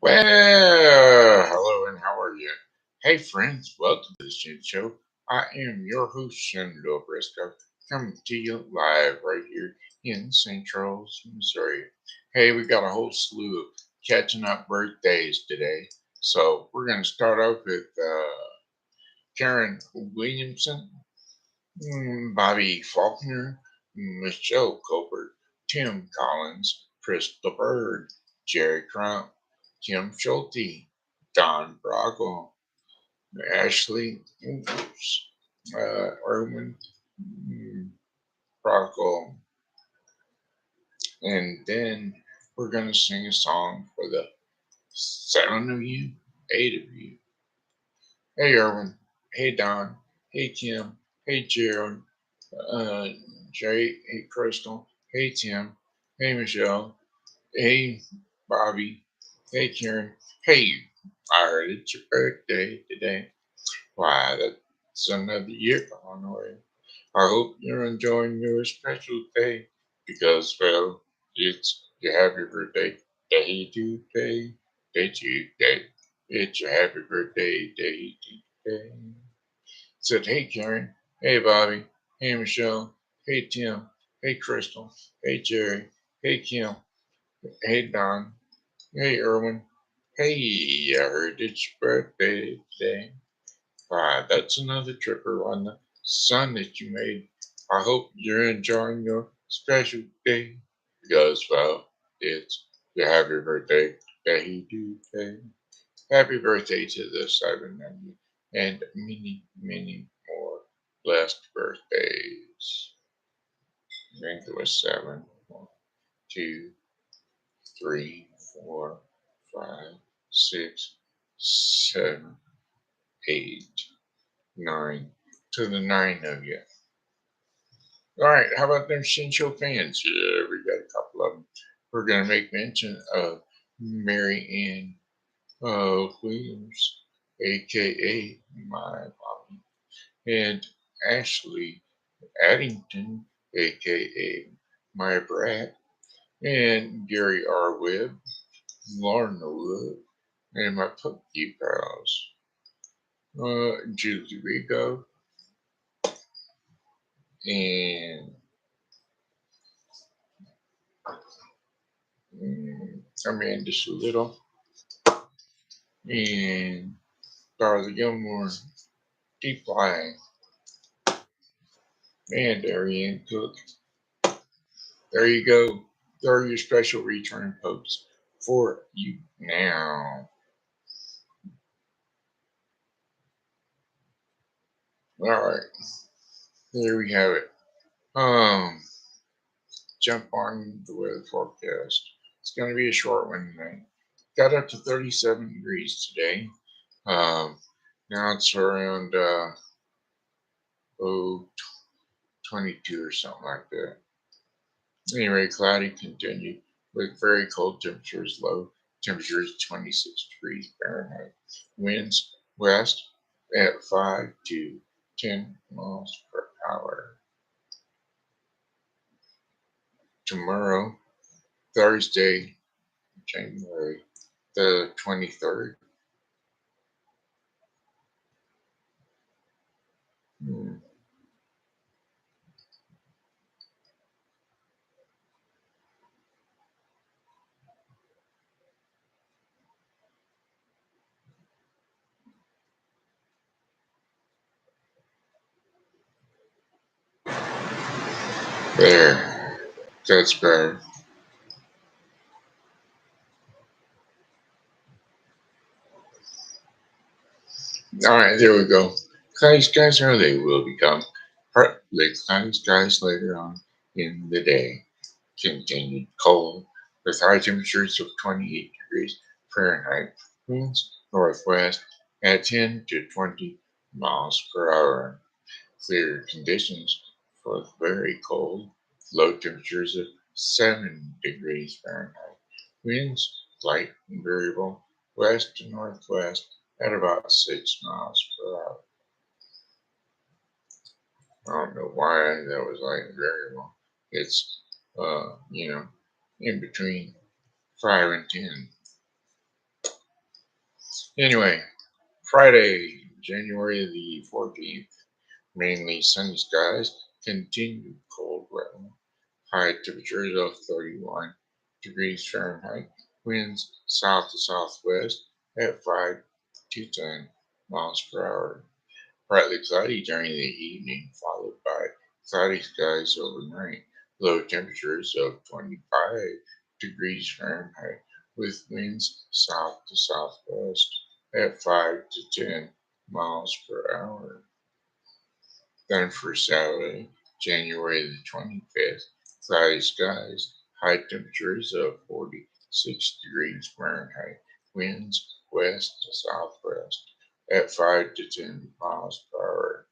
Well, hello and how are you? Hey friends, welcome to the Shen Show. I am your host, Shen Briscoe, coming to you live right here in St. Charles, Missouri. Hey, we got a whole slew of catching up birthdays today. So we're going to start off with Karen Williamson, Bobby Faulkner, Michelle Colbert, Tim Collins, Crystal Bird, Jerry Crump, Kim Schulte, Don Bruckel, Ashley Erwin, Bruckel, and then we're going to sing a song for the 8 of you. Hey Erwin, hey Don, hey Kim, hey Gerald, uh, Jay, hey Crystal, hey Tim, hey Michelle, hey Bobby, hey Karen, hey, I heard it's your birthday today. Why, that's another year on the way. I hope you're enjoying your special day because, well, it's your happy birthday day today, day today. It's your happy birthday day today. Said, hey Karen, hey Bobby, hey Michelle, hey Tim, hey Crystal, hey Jerry, hey Kim, hey Don, hey Erwin, hey, I heard it's your birthday today. Why, that's another tripper on the sun that you made. I hope you're enjoying your special day because, well, it's your happy birthday day today. Happy birthday to the 790 and many, many more blessed birthdays. I think it was 7, 1, 2, 3, 4, 5, 6, 7, 8, 9, to the 9 of you. All right, how about them Shincho fans? Yeah, we got a couple of them. We're going to make mention of Mary Ann Williams, a.k.a. my mommy, and Ashley Addington, a.k.a. my Brat, and Gary R. Webb, Lorna Wood, and my Pokey pals, Julie Regot, and Amanda Little, and Darla Gilmore, Teply, and Arieann Cook. There you go. There are your special return posts for you now. All right, there we have it. Jump on the weather forecast. It's going to be a short one tonight. Got up to 37 degrees today. Now it's around oh 22 or something like that. Anyway, cloudy continued with very cold temperatures, low temperatures 26 degrees Fahrenheit. Winds west at 5 to 10 miles per hour. Tomorrow, Thursday, January the 23rd. There. That's better. All right, there we go. Cloudy skies are they will become partly cloudy skies later on in the day. Continued cold with high temperatures of 28 degrees Fahrenheit. Winds northwest at 10 to 20 miles per hour. Clear conditions for very cold. Low temperatures of 7 degrees Fahrenheit. Winds light and variable west to northwest at about 6 miles per hour. I don't know why that was light and variable. It's, in between 5 and 10. Anyway, Friday, January the 14th, mainly sunny skies, continued cold weather. High temperatures of 31 degrees Fahrenheit, winds south to southwest at 5 to 10 miles per hour. Partly cloudy during the evening, followed by cloudy skies overnight. Low temperatures of 25 degrees Fahrenheit, with winds south to southwest at 5 to 10 miles per hour. Then for Saturday, January the 25th, cloudy skies, high temperatures of 46 degrees Fahrenheit, winds west to southwest at 5 to 10 miles per hour.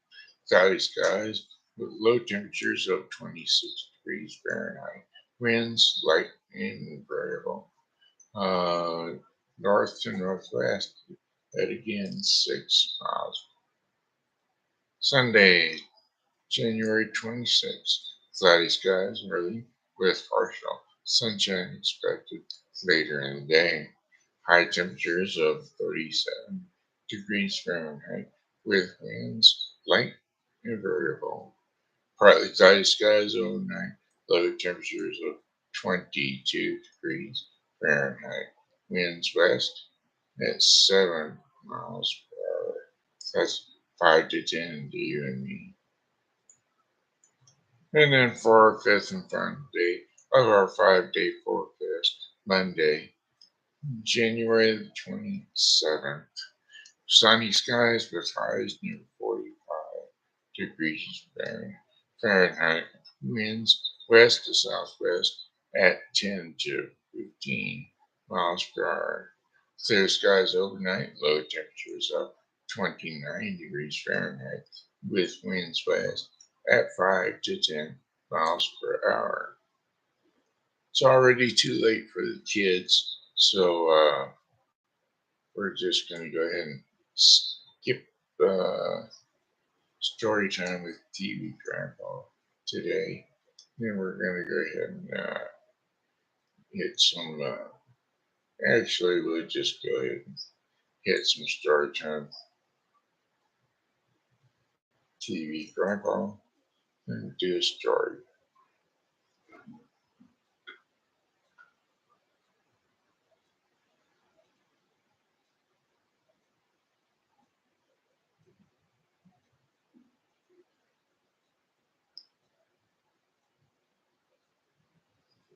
Cloudy skies with low temperatures of 26 degrees Fahrenheit, winds light and variable. North to northwest at again 6 miles. Sunday, January 26th, cloudy skies early with partial sunshine expected later in the day. High temperatures of 37 degrees Fahrenheit with winds light and variable. Partly cloudy skies overnight, low temperatures of 22 degrees Fahrenheit. Winds west at 7 miles per hour. That's 5 to 10 to you and me. And then for our fifth and final day of our 5-day forecast, Monday, January the 27th. Sunny skies with highs near 45 degrees Fahrenheit. Winds west to southwest at 10 to 15 miles per hour. Clear skies overnight, low temperatures of 29 degrees Fahrenheit with winds west at 5 to 10 miles per hour. It's already too late for the kids, so we're just going to go ahead and skip story time with TV Grandpa today. Then we're going to go ahead and hit some. Actually, we'll just go ahead and hit some story time TV Grandpa and do a story.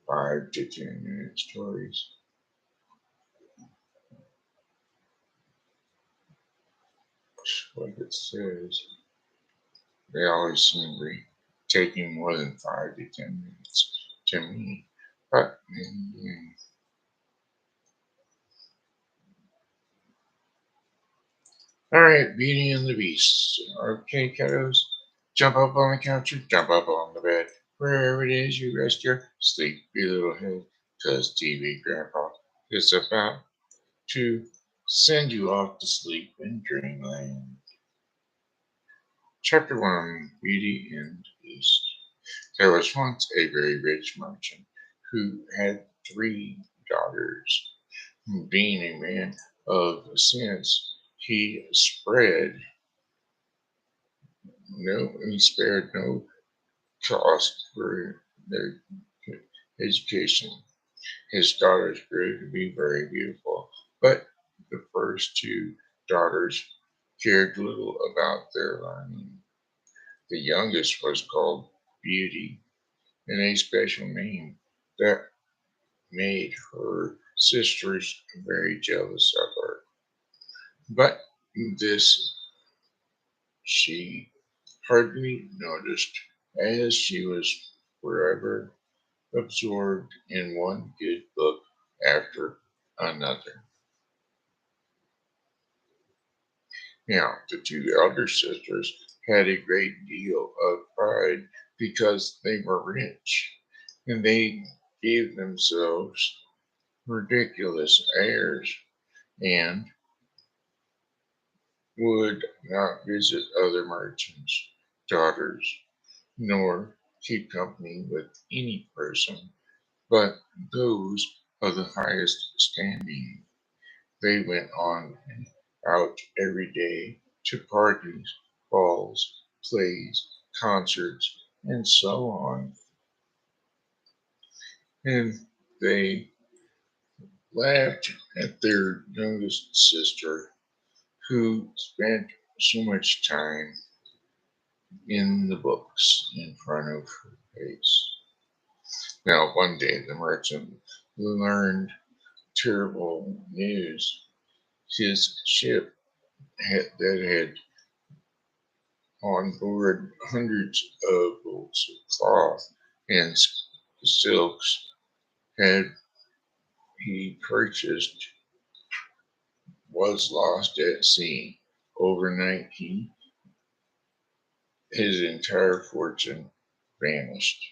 Five to 10 minute stories. Like it says, they always seem to be taking more than 5 to 10 minutes to me. But all right, Beauty and the Beast. Okay, kiddos, jump up on the couch or jump up on the bed. Wherever it is you rest your sleepy little head, 'cause TV Grandpa is about to send you off to sleep in dreamland. Chapter 1, Beauty and the Beast. There was once a very rich merchant who had 3 daughters. Being a man of sense, he spared no cost for their education. His daughters grew to be very beautiful, but the first 2 daughters cared little about their learning. The youngest was called Beauty, and a special name that made her sisters very jealous of her. But this she hardly noticed, as she was forever absorbed in one good book after another. Now, the 2 elder sisters had a great deal of pride because they were rich, and they gave themselves ridiculous airs and would not visit other merchants' daughters, nor keep company with any person but those of the highest standing. They went on out every day to parties, balls, plays, concerts, and so on. And they laughed at their youngest sister, who spent so much time in the books in front of her face. Now, one day the merchant learned terrible news. His ship that had on board hundreds of bolts of cloth and silks had he purchased was lost at sea. Overnight, his entire fortune vanished.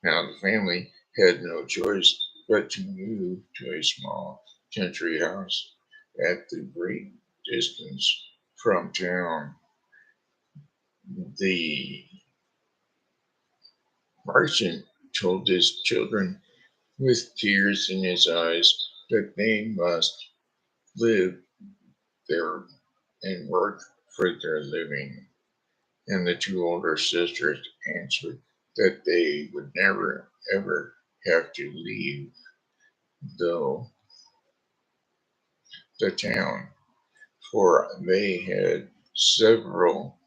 Now the family had no choice but to move to a small country house at the great distance from town. The merchant told his children with tears in his eyes that they must live there and work for their living. And the two older sisters answered that they would never ever have to leave, though, the town, for they had several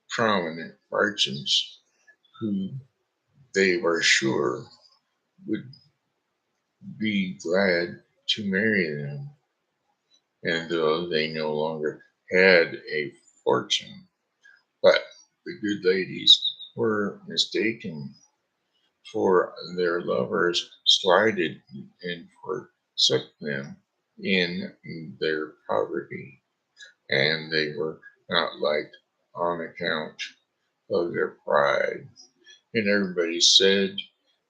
prominent merchants who they were sure would be glad to marry them. And though they no longer had a fortune, but the good ladies were mistaken, for their lovers slighted and forsook them in their poverty, and they were not liked on account of their pride. And everybody said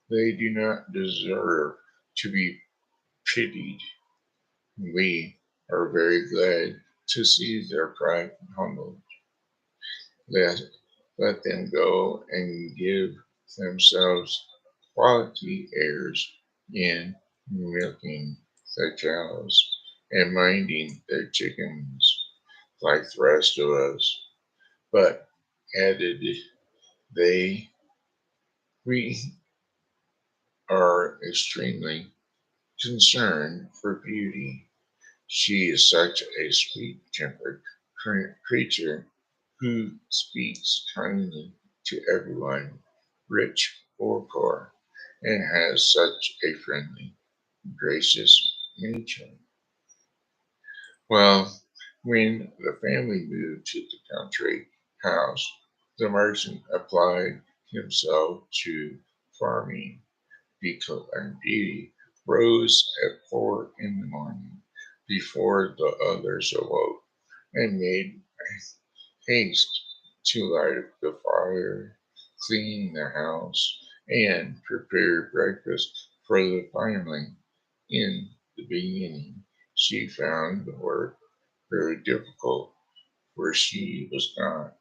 they do not deserve to be pitied. We are very glad to see their pride humbled. Let, let them go and give themselves quality airs in milking the cows and minding their chickens like the rest of us. But added they, we are extremely concerned for beauty. She is such a sweet tempered creature who speaks kindly to everyone, rich or poor, and has such a friendly, gracious nature. Well, when the family moved to the country house, the merchant applied himself to farming. Biko and Beauty rose at 4 in the morning before the others awoke and made haste to light the fire, clean the house, and prepare breakfast for the family. In the beginning, she found the work very difficult, for she was not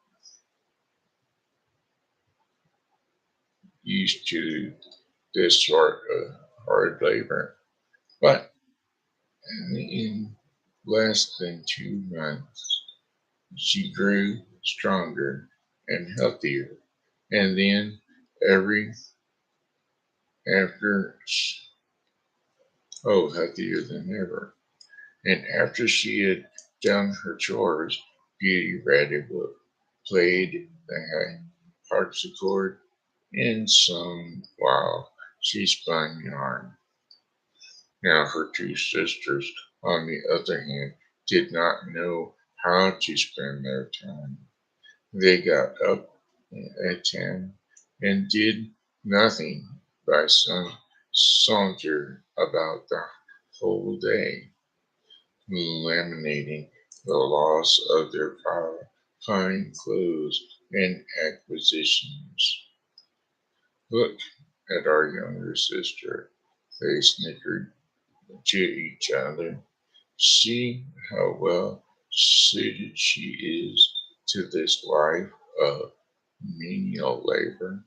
used to this sort of hard labor. But in less than 2 months, she grew stronger and healthier. And then every after healthier than ever. And after she had done her chores, Beauty read a book, played the harpsichord, and sung while she spun yarn. Now her two sisters, on the other hand, did not know how to spend their time. They got up at 10 and did nothing but saunter about the whole day, laminating the loss of their fine clothes and acquisitions. Look at our younger sister, they snickered to each other. See how well suited she is to this life of menial labor.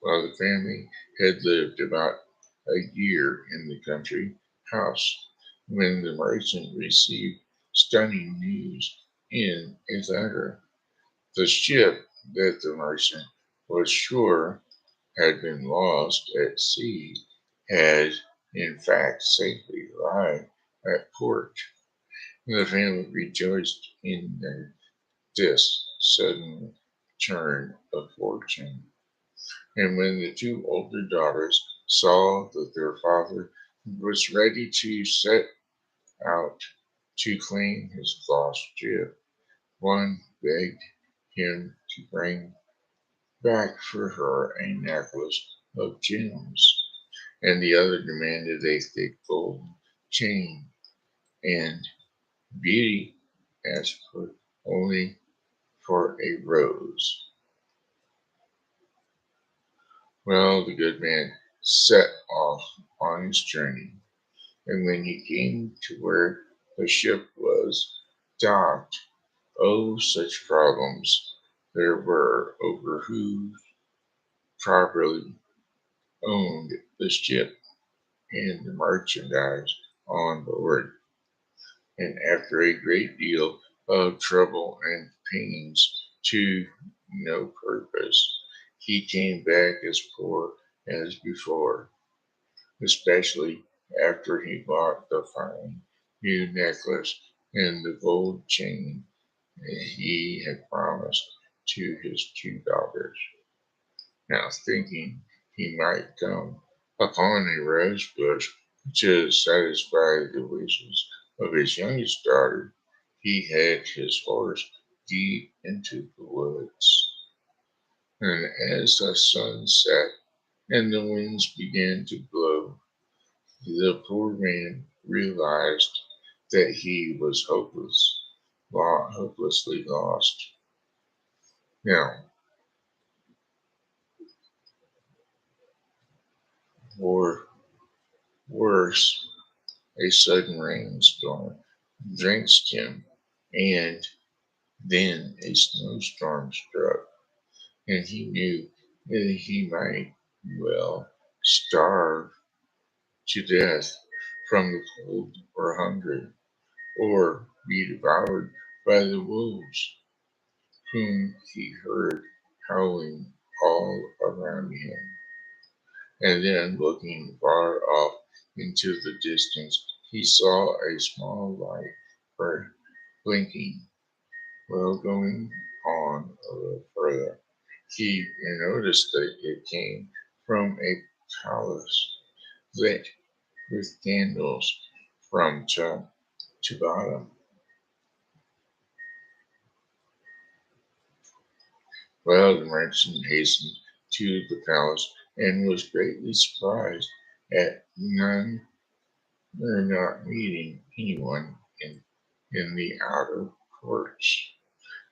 While the family had lived about a year in the country house, when the merchant received stunning news in a letter. The ship that the merchant was sure had been lost at sea had in fact safely arrived at port. The family rejoiced in this sudden turn of fortune. And when the two older daughters saw that their father was ready to set out to claim his lost ship, one begged him to bring back for her a necklace of gems, and the other demanded a thick gold chain, and Beauty asked for only for a rose. Well, the good man set off on his journey, and when he came to where the ship was docked, oh, such problems there were over who properly owned the ship and the merchandise on board. And after a great deal of trouble and pains to no purpose, he came back as poor as before, especially after he bought the fine new necklace and the gold chain he had promised to his two daughters. Now, thinking he might come upon a rose bush to satisfy the wishes of his youngest daughter, he had his horse deep into the woods. And as the sun set and the winds began to blow, the poor man realized that he was hopelessly lost. Now, or worse, a sudden rainstorm drenched him, and then a snowstorm struck, and he knew that he might well starve to death from the cold or hunger, or be devoured by the wolves, whom he heard howling all around him. And then, looking far off into the distance, he saw a small light blinking. Well, going on a little further, he noticed that it came from a palace lit with candles from top to bottom. Well, the merchant hastened to the palace and was greatly surprised at not meeting anyone in the outer courts.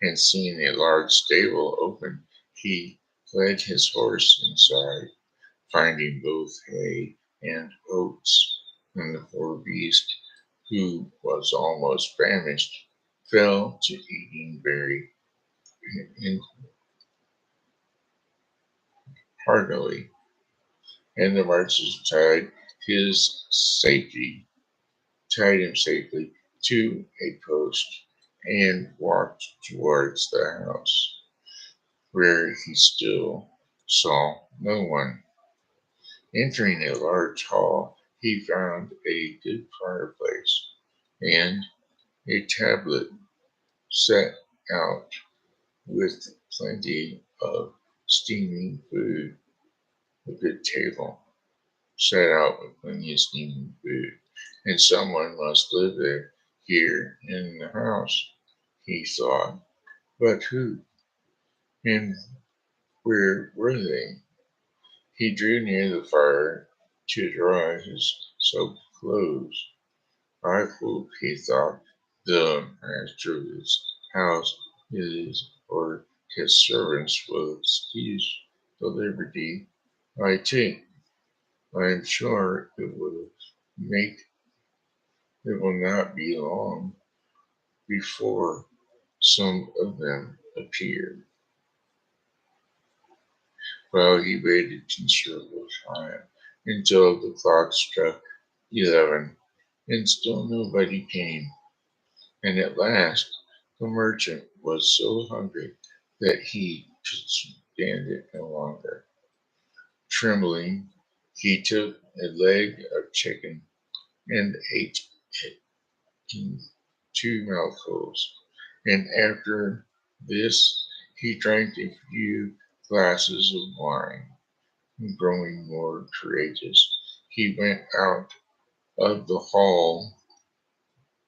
And seeing a large stable open, he led his horse inside, finding both hay and oats. And the poor beast, who was almost famished, fell to eating very heartily. And the merchant tied him safely to a post, and walked towards the house, where he still saw no one. Entering a large hall, he found a good fireplace and a tablet set out with plenty of steaming food. A good table set out with plenty of steaming food. And someone must live here in the house, he thought. But who? And where were they? He drew near the fire to dry his soaked clothes. I hope, he thought, the master of this house is or his servants will excuse the liberty I take. I am sure make it will not be long before some of them appear. Well, he waited considerable time until the clock struck 11, and still nobody came. And at last, the merchant was so hungry that he could stand it no longer. Trembling, he took a leg of chicken and ate it in 2 mouthfuls. And after this, he drank a few glasses of wine. Growing more courageous, he went out of the hall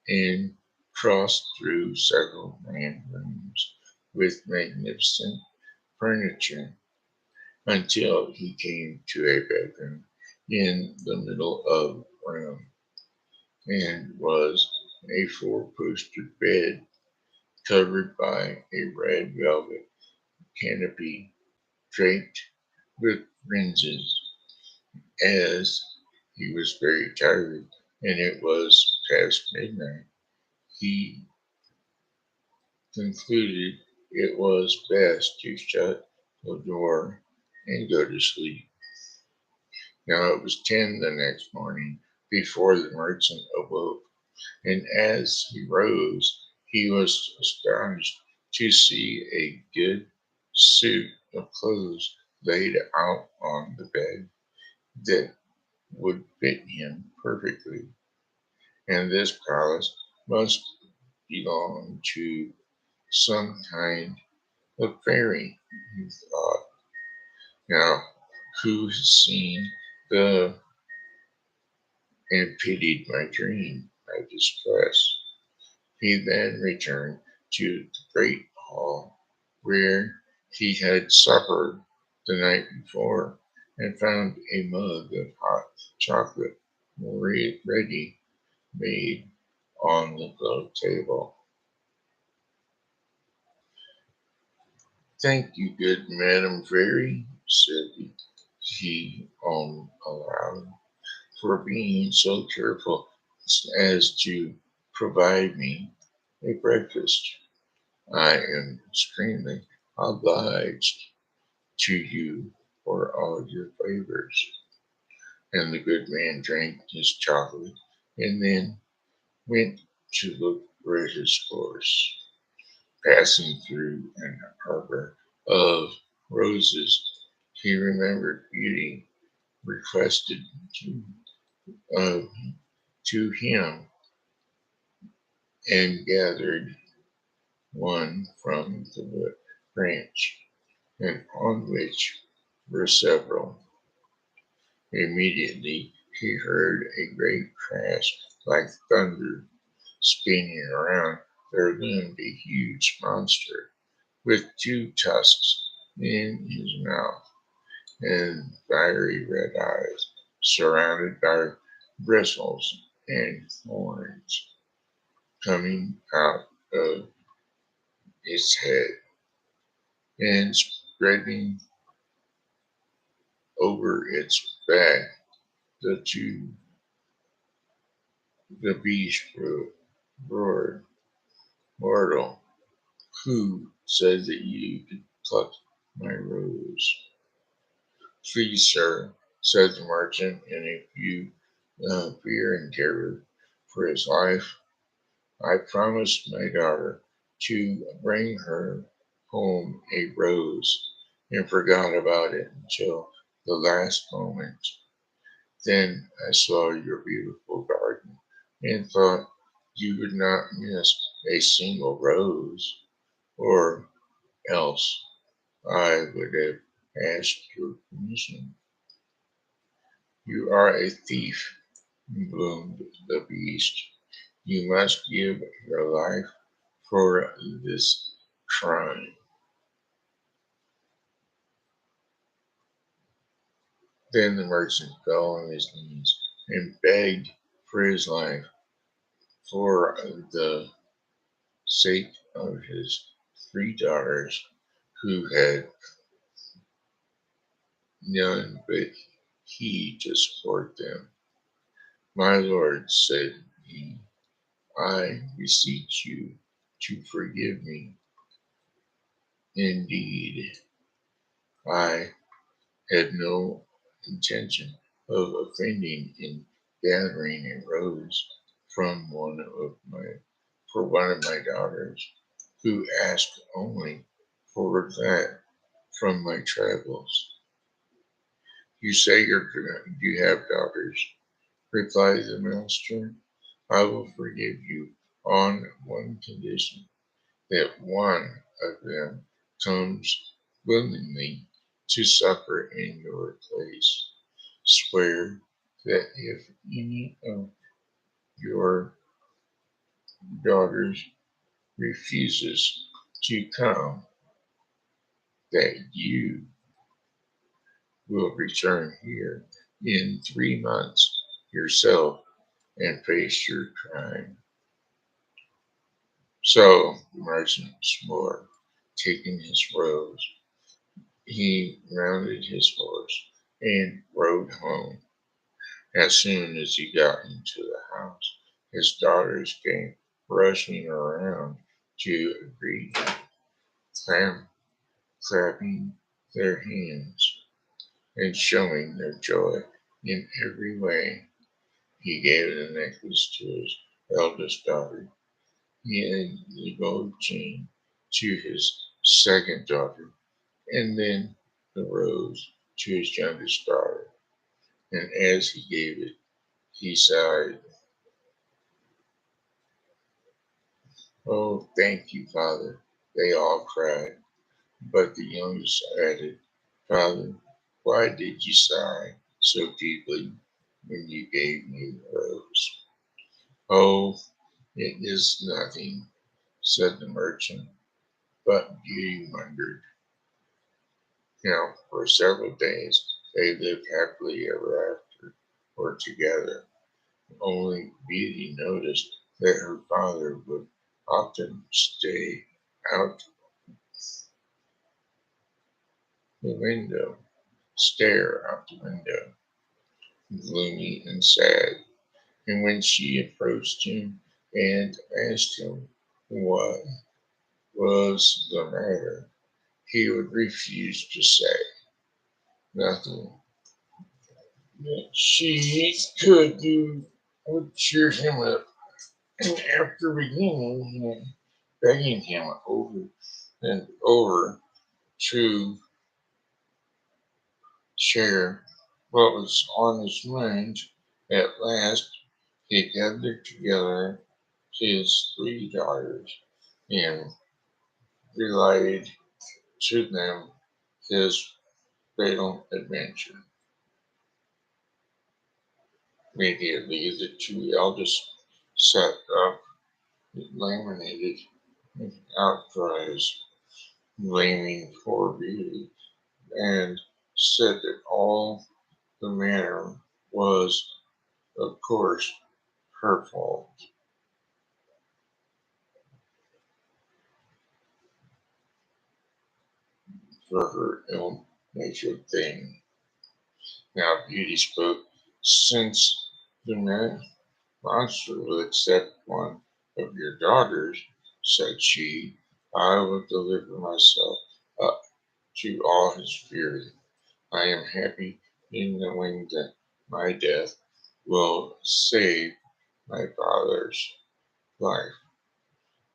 and crossed through several grand rooms with magnificent furniture until he came to a bedroom in the middle of the room, and was a four-poster bed covered by a red velvet canopy draped with fringes. As he was very tired and it was past midnight, he concluded it was best to shut the door and go to sleep. Now it was 10 the next morning before the merchant awoke, and as he rose, he was astonished to see a good suit of clothes laid out on the bed that would fit him perfectly. And this palace must belong to some kind of fairy, he thought. Now, who has seen the and pitied my dream, my distress? He then returned to the great hall where he had supper the night before and found a mug of hot chocolate ready made on the low table. Thank you, good Madam Fairy, said he aloud, for being so careful as to provide me a breakfast. I am extremely obliged to you for all your favors. And the good man drank his chocolate and then went to look for his horse. Passing through an arbor of roses, he remembered Beauty requested uh, to him and gathered one from the branch, and on which were several. Immediately he heard a great crash like thunder. Spinning around, there loomed a huge monster with two tusks in his mouth and fiery red eyes, surrounded by bristles and horns coming out of its head and spreading over its back. The beast roared, "Mortal, who said that you could pluck my rose?" "Please, sir," said the merchant in a fear and terror for his life, "I promised my daughter to bring her home a rose, and forgot about it until the last moment. Then I saw your beautiful garden and thought you would not miss a single rose, or else I would have asked your permission." "You are a thief," boomed the beast. "You must give your life for this crime." Then the merchant fell on his knees and begged for his life for the sake of his 3 daughters who had none but he to support them. "My lord," said he, "I beseech you to forgive me. Indeed, I had no intention of offending in gathering a rose. from one of my daughters, who asked only for that from my travels. You say you have daughters, replied the master. I will forgive you on one condition, that one of them comes willingly to suffer in your place. Swear that if any of your daughters refuses to come, that you will return here in 3 months yourself and face your crime. So the merchant swore, taking his rose, he mounted his horse and rode home. As soon as he got into the house, his daughters came rushing around to greet him, clapping their hands and showing their joy in every way. He gave the necklace to his eldest daughter and the gold chain to his second daughter, and then the rose to his youngest daughter. And as he gave it, he sighed, "Oh, thank you, Father," they all cried. But the youngest added, "Father, why did you sigh so deeply when you gave me the rose?" "Oh, it is nothing," said the merchant, but Beauty wondered. For several days they lived happily ever after, or together. Only Beauty noticed that her father would often out the window, stare out the window, gloomy and sad. And when she approached him and asked him what was the matter, he would refuse to say nothing that she could do would cheer him up. And after beginning and begging him over and over to share what was on his mind, at last he gathered together his 3 daughters and related to them his fatal adventure. Immediately, the 2 eldest sat up, laminated outcries, blaming poor Beauty, and said that all the matter was, of course, her fault for her ill-natured thing. Now Beauty spoke. "Since the monster will accept one of your daughters," said she, "I will deliver myself up to all his fury. I am happy in knowing that my death will save my father's life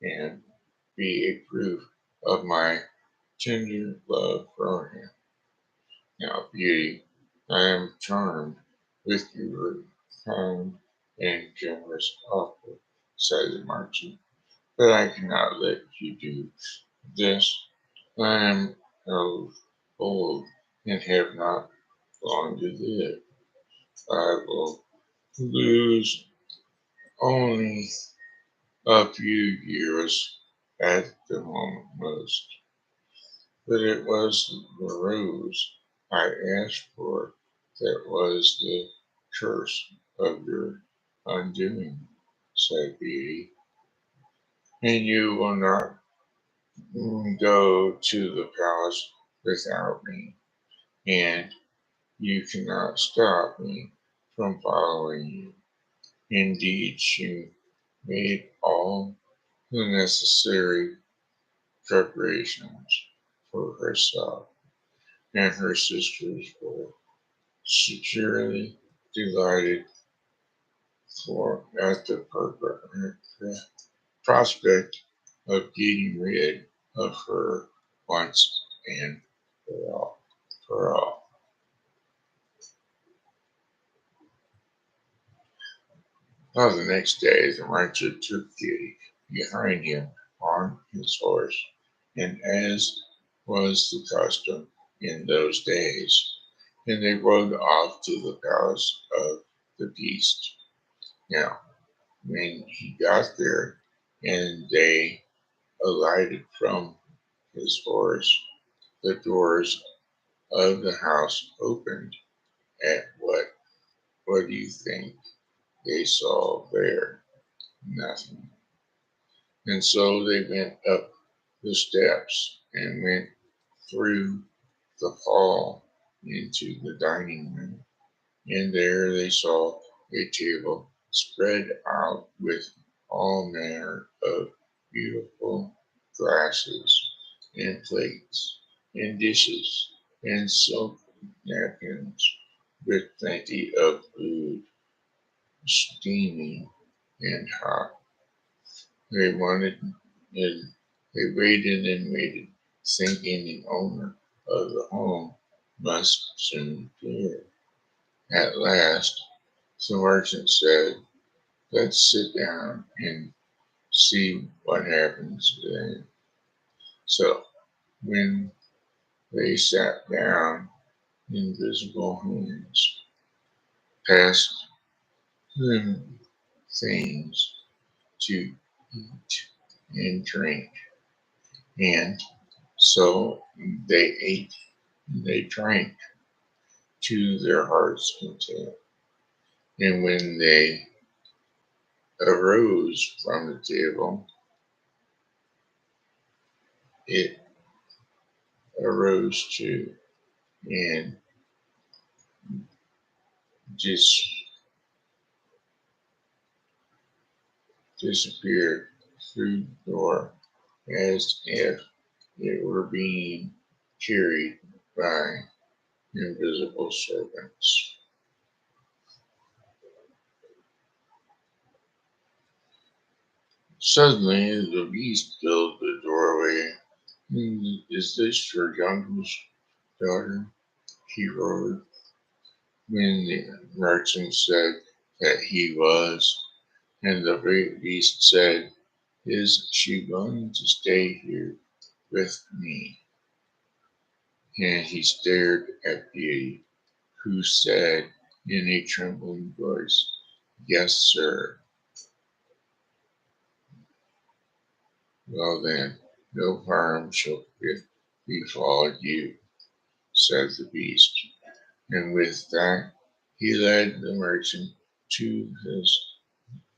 and be a proof of my tender love for him. Now, Beauty, I am charmed with your kind and generous offer," said the merchant, "but I cannot let you do this. I am old and have not long to live. I will lose only a few years at the most. But it was the rose I asked for that was the curse of your undoing," said Beauty. "And you will not go to the palace without me, and you cannot stop me from following you." Indeed, she made all the necessary preparations for herself, and her sisters were securely delighted for at the prospect of getting rid of her once and for all. For all. Well, the next day, the rancher took Kitty behind him on his horse, and as was the custom in those days, and they rode off to the palace of the beast. Now, when he got there and they alighted from his horse, the doors of the house opened at what do you think they saw there? Nothing. And so they went up the steps and went through the hall into the dining room. And there they saw a table spread out with all manner of beautiful glasses and plates and dishes and silk napkins with plenty of food steaming and hot. They wanted and they waited and waited, thinking the owner of the home must soon appear. At last, the merchant said, "Let's sit down and see what happens then." So, when they sat down, invisible hands passed them things to eat and drink. And so they ate and they drank to their heart's content. And when they arose from the table, it arose too and just disappeared through the door as if it were being carried by invisible servants. Suddenly, the beast filled the doorway. "Is this your youngest daughter?" he roared. When the merchant said that he was, and the great beast said, "Is she willing to stay here with me?" And he stared at Beauty, who said in a trembling voice, "Yes, sir." "Well then, no harm shall befall you," said the beast. And with that, he led the merchant to his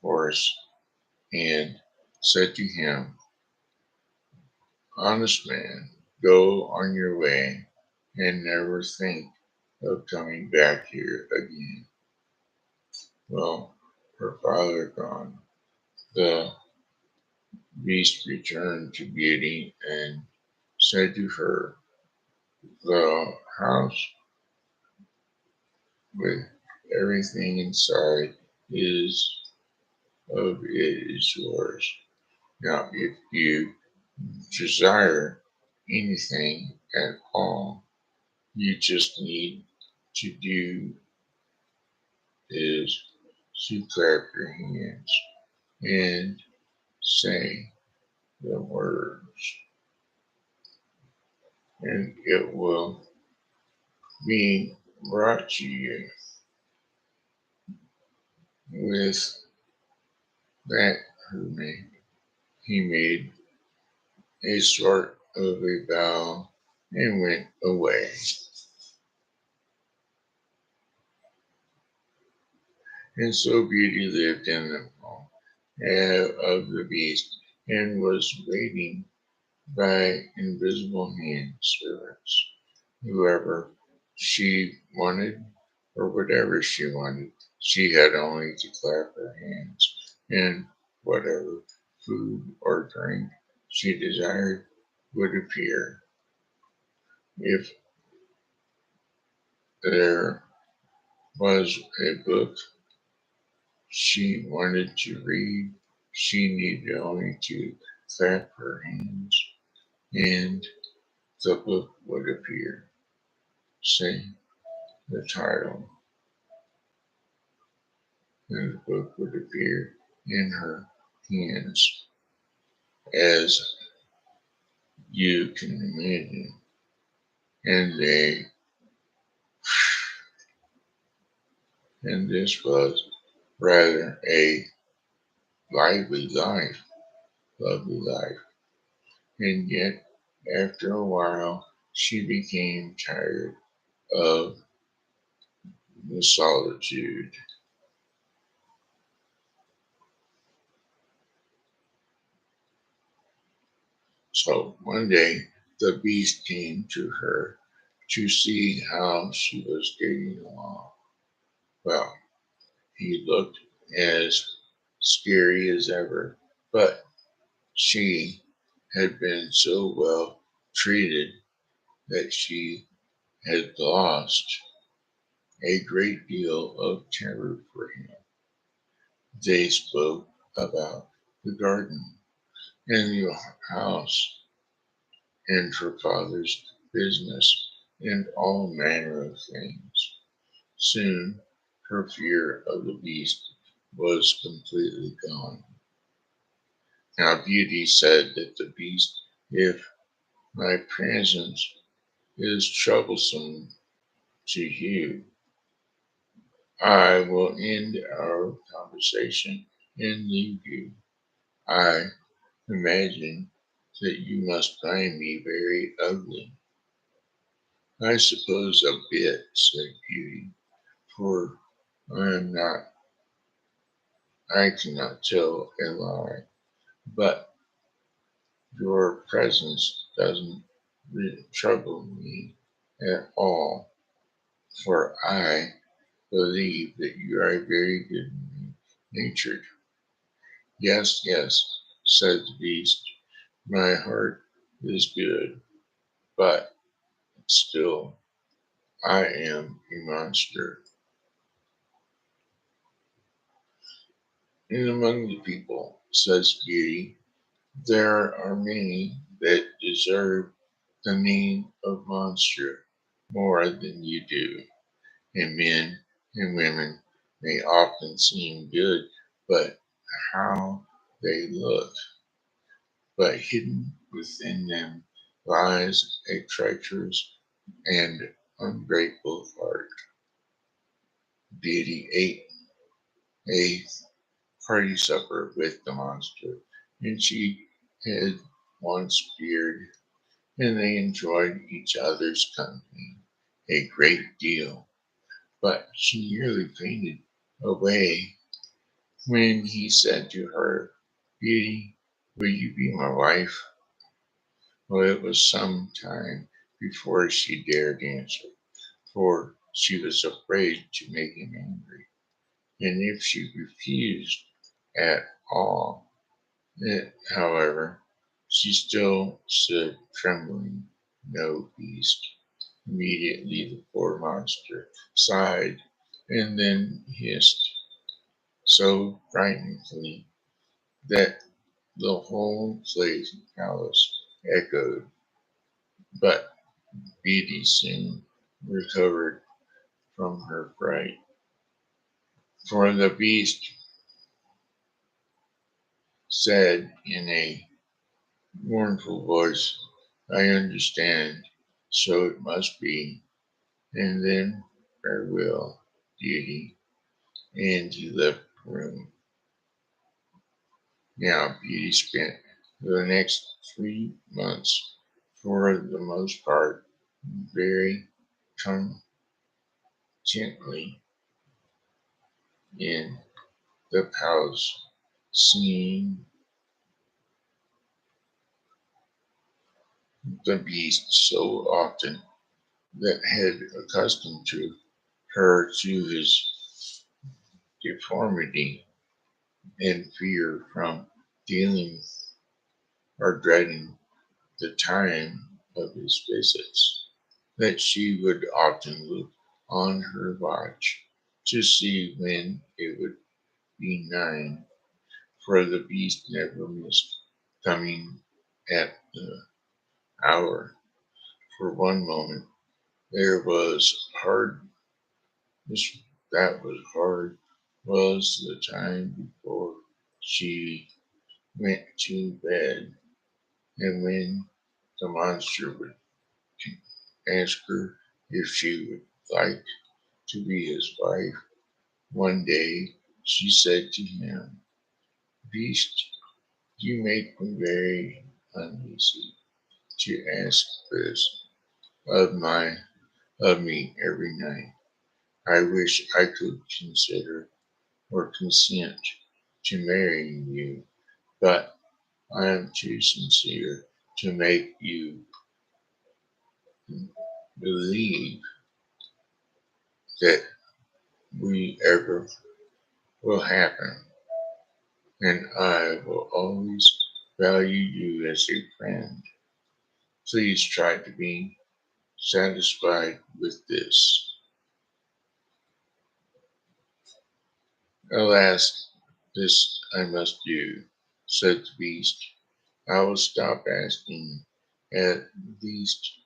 horse and said to him, "Honest man, go on your way and never think of coming back here again." Well, her father gone, the beast returned to Beauty and said to her, "The house with everything inside is yours. Now, if you desire anything at all, you just need to do is to clap your hands and say the words, and it will be brought to you." With that, he made a sort of a bow and went away. And so Beauty lived in the home of the beast and was waiting by invisible hand servants. Whoever she wanted or whatever she wanted, she had only to clap her hands, and whatever food or drink she desired would appear. If there was a book she wanted to read, she needed only to clap her hands, and the book would appear. Say the title, and the book would appear in her hands, as you can imagine. And this was rather a lively life, lovely life. And yet, after a while, she became tired of the solitude. So one day, the beast came to her to see how she was getting along. Well, he looked as scary as ever, but she had been so well treated that she had lost a great deal of terror for him. They spoke about the garden and the house and her father's business and all manner of things. Soon her fear of the beast was completely gone. Now Beauty said that the beast, if my presence is troublesome to you, I will end our conversation and leave you. I imagine that you must find me very ugly. I suppose a bit, said Beauty, for I am not, I cannot tell a lie, but your presence doesn't really trouble me at all, for I believe that you are very good natured. Yes, yes, said the beast, my heart is good, but still I am a monster. And among the people, says Beauty, there are many that deserve the name of monster more than you do. And men and women may often seem good, but how they look. But hidden within them lies a treacherous and ungrateful heart. Beauty ate a hearty supper with the monster, and she had once feared, and they enjoyed each other's company a great deal. But she nearly fainted away when he said to her, Beauty, will you be my wife? Well, it was some time before she dared answer, for she was afraid to make him angry. And if she refused at all, however, she still stood trembling. No, beast. Immediately the poor monster sighed and then hissed so frighteningly that the whole palace echoed. But Beauty soon recovered from her fright. For the beast said in a mournful voice, I understand, so it must be. And then farewell, Beauty, and he left the room. Now Beauty spent the next 3 months, for the most part, very contently in the palace, seeing the beast so often that had accustomed to her to his deformity and fear from dealing or dreading the time of his visits, that she would often look on her watch to see when it would be 9, for the beast never missed coming at the hour. For one moment there was hard that was hard was the time before she went to bed, and when the monster would ask her if she would like to be his wife. One day she said to him, "Beast, you make me very uneasy to ask this of my of me every night. I wish I could consider or consent to marrying you, but I am too sincere to make you believe that we ever will happen, and I will always value you as a friend. Please try to be satisfied with this." "Alas, this I must do," said the beast. "I will stop asking. At least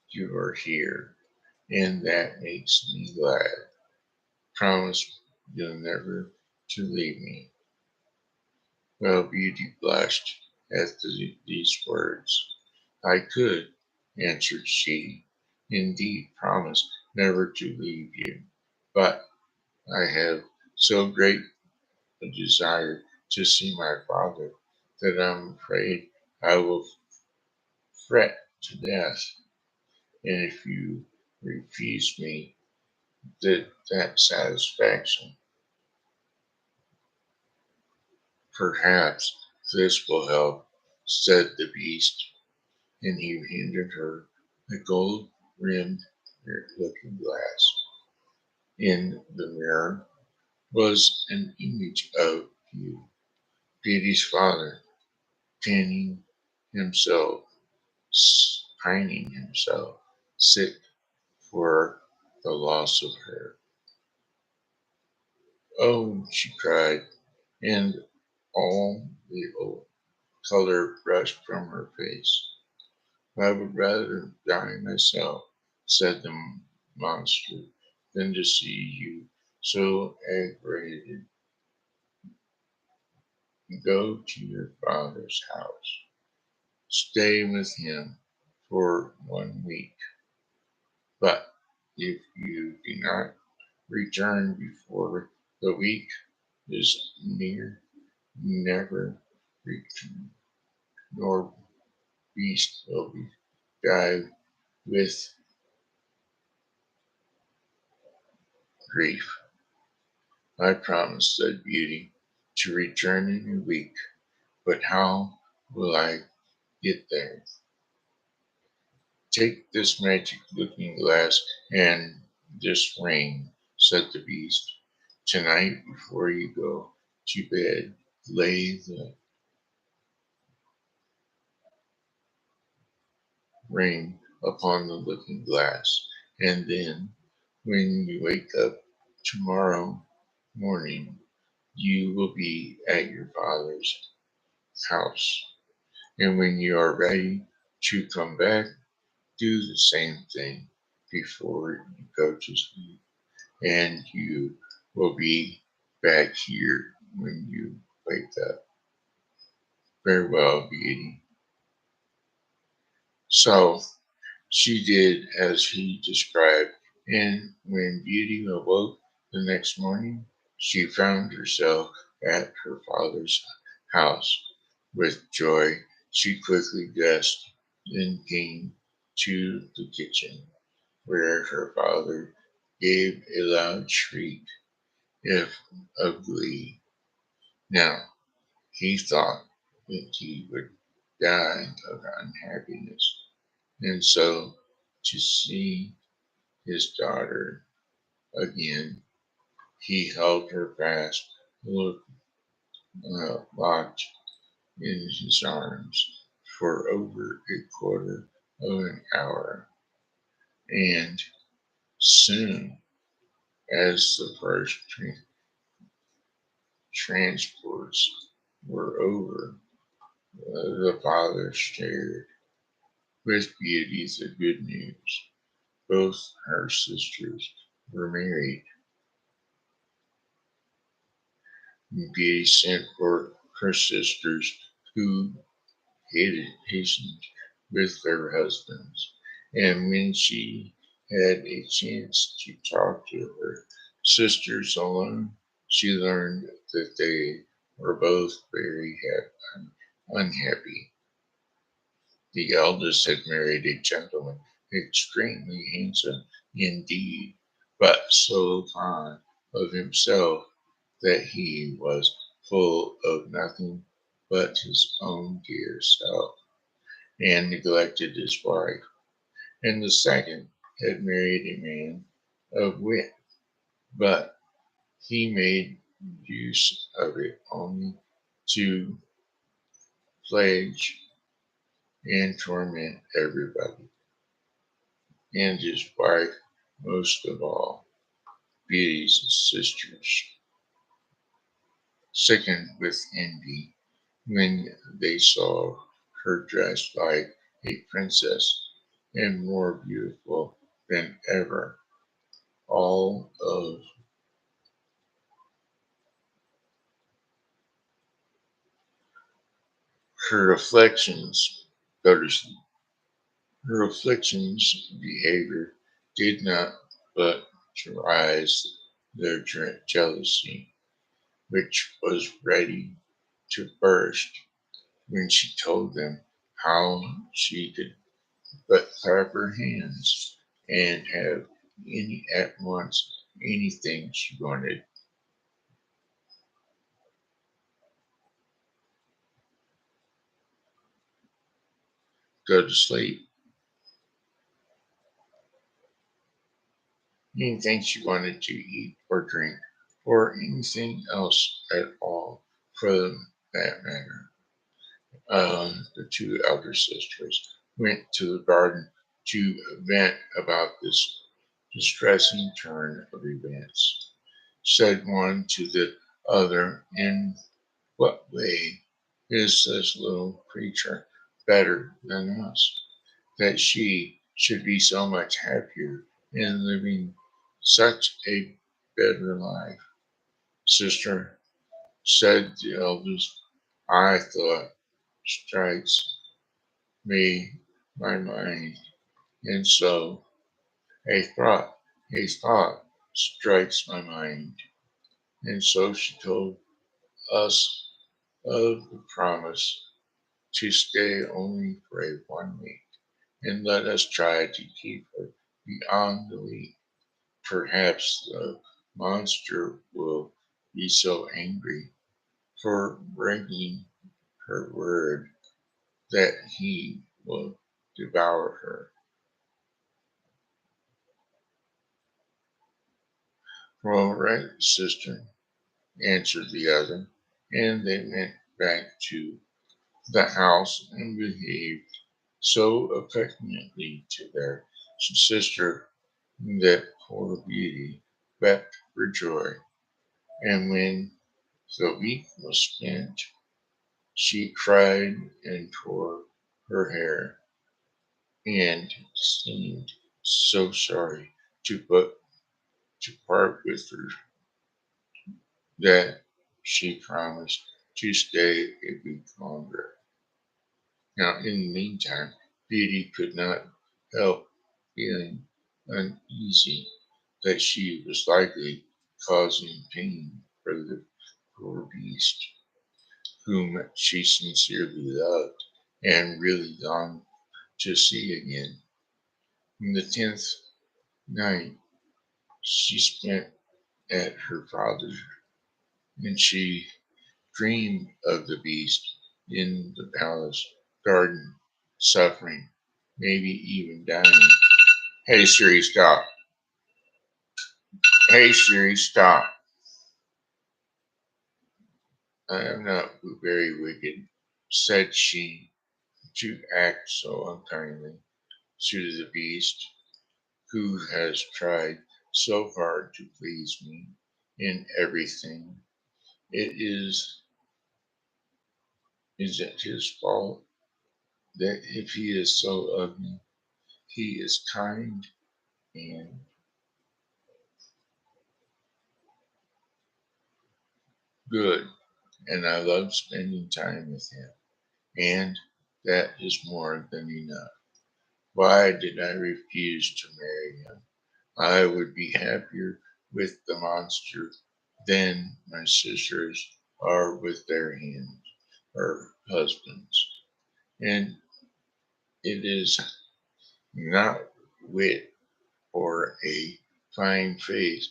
you are here, and that makes me glad. Promise you'll never to leave me." Well, Beauty blushed at these words. "I could," answered she, "indeed promise never to leave you, but I have so great a desire to see my father that I'm afraid I will fret to death, and if you refuse me that satisfaction, perhaps this will help," said the beast, and he handed her a gold-rimmed looking glass. In the mirror was an image of Beauty's father, pinning himself, pining himself, sick for the loss of her. "Oh," she cried, and all the old color brushed from her face. "I would rather die myself," said the monster, "than to see you so aggravated. Go to your father's house. Stay with him for 1 week. But if you do not return before the week is near, never return, nor beast will be die with grief." "I promise," said Beauty, "to return in a week, but how will I get there?" "Take this magic looking glass and this ring," said the beast. "Tonight, before you go to bed, lay the ring upon the looking glass, and then, when you wake up tomorrow morning, you will be at your father's house. And when you are ready to come back, do the same thing before you go to sleep, and you will be back here when you wake up. Farewell, Beauty." So she did as he described, and when Beauty awoke the next morning, she found herself at her father's house. With joy, she quickly dressed and came to the kitchen, where her father gave a loud shriek of glee. Now, he thought that he would die of unhappiness, and so to see his daughter again, he held her fast, locked in his arms for over a quarter of an hour, and soon as the first transports were over, the father shared with Beauty the good news. Both her sisters were married. Beauty sent for her sisters who hastened with their husbands, and when she had a chance to talk to her sisters alone, she learned that they were both very unhappy. The eldest had married a gentleman extremely handsome indeed, but so fond of himself that he was full of nothing but his own dear self, and neglected his wife. And the second had married a man of wit, but he made use of it only to plague and torment everybody, and his wife most of all. Beauty's sisters sickened with envy when they saw her dressed like a princess and more beautiful than ever. All of her afflictions, her afflictions behavior did not but rise their jealousy, which was ready to burst when she told them how she could but clap her hands and have any at once anything she wanted. Go to sleep. Anything she wanted to eat or drink, or anything else at all for that matter. The two elder sisters went to the garden to vent about this distressing turn of events. Said one to the other, in what way is this little creature better than us, that she should be so much happier in living such a better life? Sister, said the eldest, I thought strikes me my mind, and so a thought strikes my mind, and so she told us of the promise to stay only for a 1 week, and let us try to keep her beyond the week. Perhaps the monster will be so angry for breaking her word that he will devour her. All right, sister, answered the other, and they went back to the house and behaved so affectionately to their sister that poor Beauty wept for joy. And when the week was spent, she cried and tore her hair and seemed so sorry to part with her that she promised to stay a week longer. Now, in the meantime, Beauty could not help feeling uneasy that she was likely causing pain for the poor beast, whom she sincerely loved and really longed to see again. In the 10th night she spent at her father's, and she dreamed of the beast in the palace garden, suffering, maybe even dying. Hey Siri, stop. Hey Siri, stop. I am not very wicked, said she, to act so unkindly to the beast who has tried so hard to please me in everything. is it his fault that if he is so ugly, he is kind and good, and I love spending time with him, and that is more than enough. Why did I refuse to marry him? I would be happier with the monster than my sisters are with their hands or husbands. And it is not wit or a fine face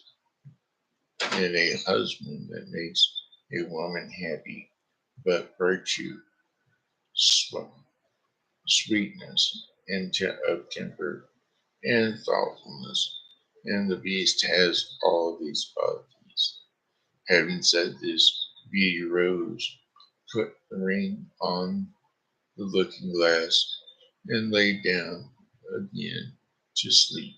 in a husband that makes a woman happy, but virtue, sweetness, and of temper, and thoughtfulness. And the beast has all these qualities. Having said this, Beauty rose, put the ring on the looking glass, and lay down again to sleep.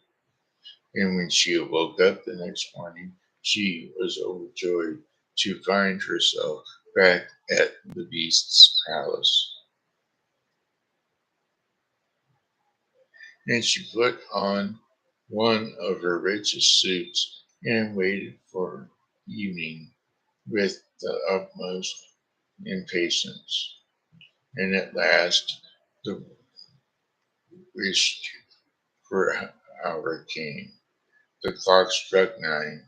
And when she woke up the next morning, she was overjoyed to find herself back at the beast's palace. And she put on one of her richest suits and waited for evening with the utmost impatience. And at last the wished for hour came. The clock struck 9,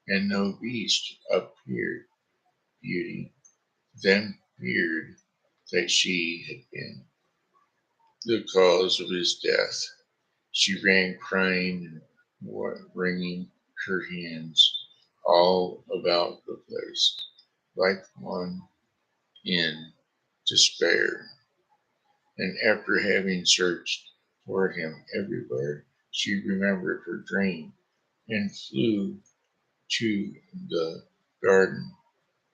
and no beast appeared. Beauty then feared that she had been the cause of his death. She ran crying and wringing her hands all about the place, like one in despair. And after having searched for him everywhere, she remembered her dream and flew to the garden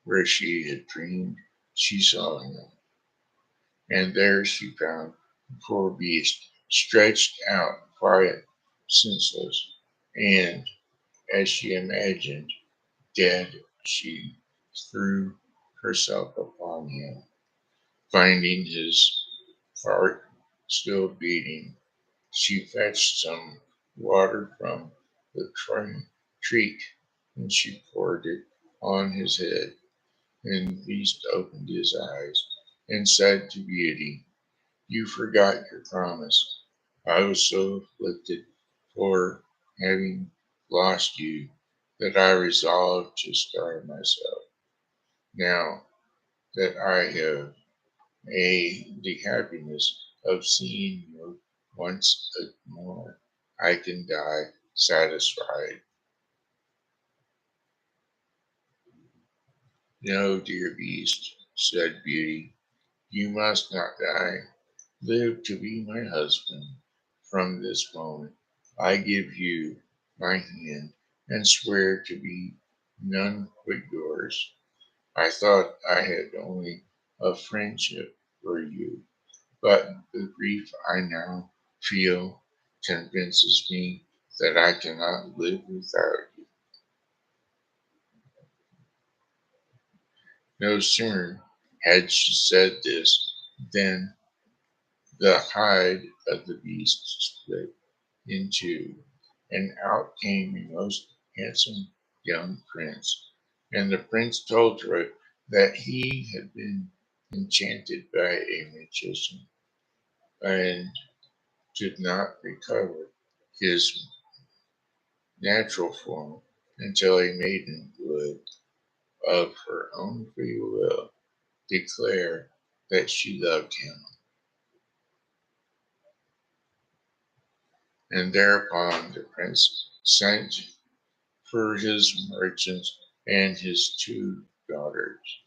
where she had dreamed she saw him. And there she found the poor beast stretched out, quiet, senseless, and, as she imagined, dead. She threw herself upon him, finding his heart still beating. She fetched some water from the creek, and she poured it on his head. And the beast opened his eyes and said to Beauty, "You forgot your promise. I was so afflicted for having lost you that I resolved to starve myself. Now that I have the happiness of seeing you once more, I can die satisfied." "No, dear beast," said Beauty, "you must not die. Live to be my husband. From this moment I give you my hand and swear to be none but yours. I thought I had only a friendship for you, but the grief I now feel convinces me that I cannot live without you." No sooner had she said this than the hide of the beast split in two, and out came a most handsome young prince. And the prince told her that he had been enchanted by a magician and could not recover his natural form until a maiden would, of her own free will, declare that she loved him. And thereupon the prince sent for his merchants and his 2 daughters,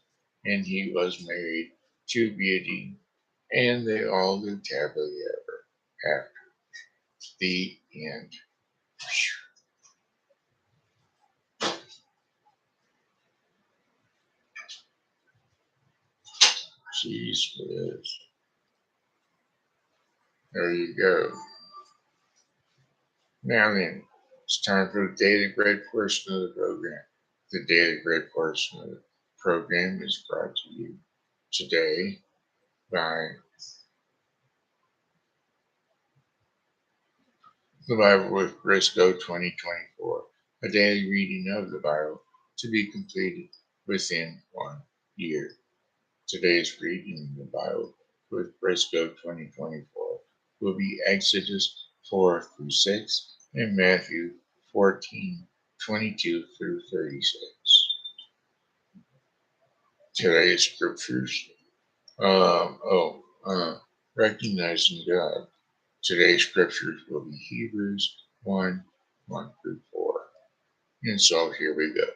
and he was married to Beauty, and they all lived happily ever after. The end. Jeez whiz. There you go. Now then, it's time for the daily bread portion of the program. The daily bread portion of the program is brought to you today by the Bible with Briscoe 2024, a daily reading of the Bible to be completed within 1 year. Today's reading of the Bible with Briscoe 2024 will be Exodus 4 through 6 and Matthew 14:22 through 36. Today's scriptures, recognizing God. Today's scriptures will be Hebrews 1 through 4. And so here we go.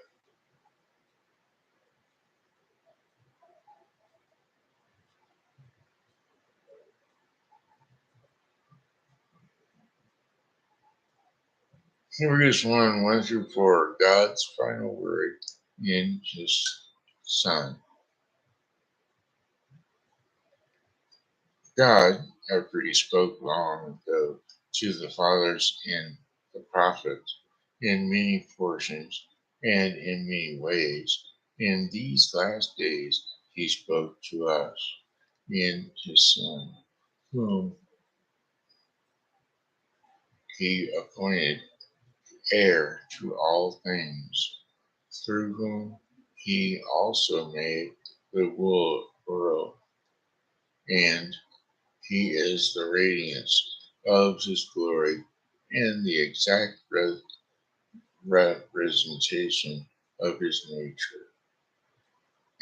Hebrews 1 through 4, God's final word in his Son. God, after he spoke long ago to the fathers in the prophets in many portions and in many ways, in these last days he spoke to us in his Son, whom he appointed heir to all things, through whom he also made the world, and he is the radiance of his glory and the exact representation of his nature,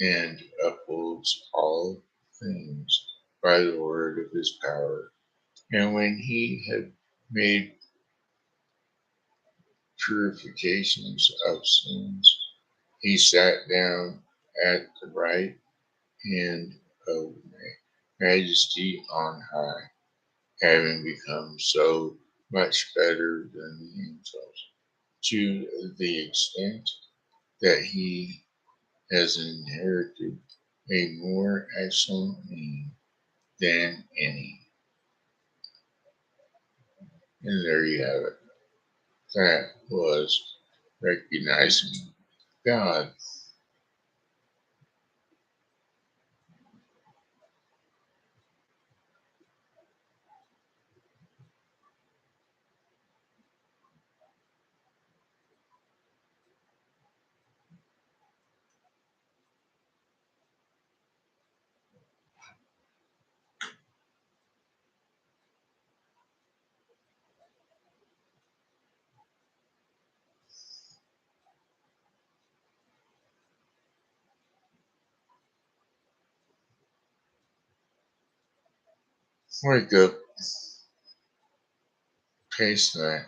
and upholds all things by the word of his power. And when he had made purifications of sins, he sat down at the right hand of majesty on high, having become so much better than the angels, to the extent that he has inherited a more excellent name than any. And there you have it. That was recognizing God. Wake up, pace that.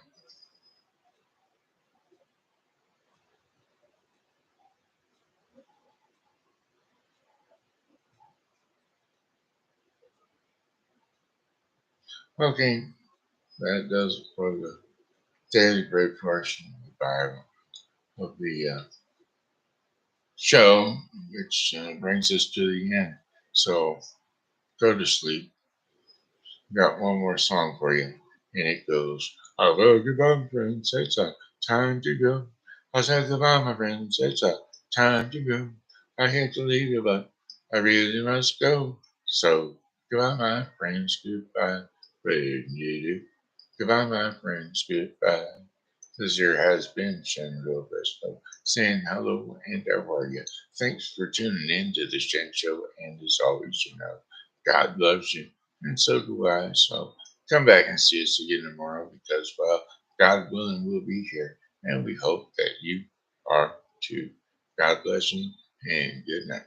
Okay, that does it for the daily bread portion of the Bible of the show, which brings us to the end. So go to sleep. Got one more song for you, and it goes, "Hello, goodbye, my friends. It's time to go. I said goodbye, my friends. It's time to go. I hate to leave you, but I really must go. So goodbye, my friends. Goodbye. When you do. Goodbye, my friends. Goodbye." This here has been Shen Briscoe saying hello and how are you? Thanks for tuning in to the Shen Show, and as always, God loves you, and so do I. So come back and see us again tomorrow because, well, God willing, we'll be here, and we hope that you are too. God bless you, and good night.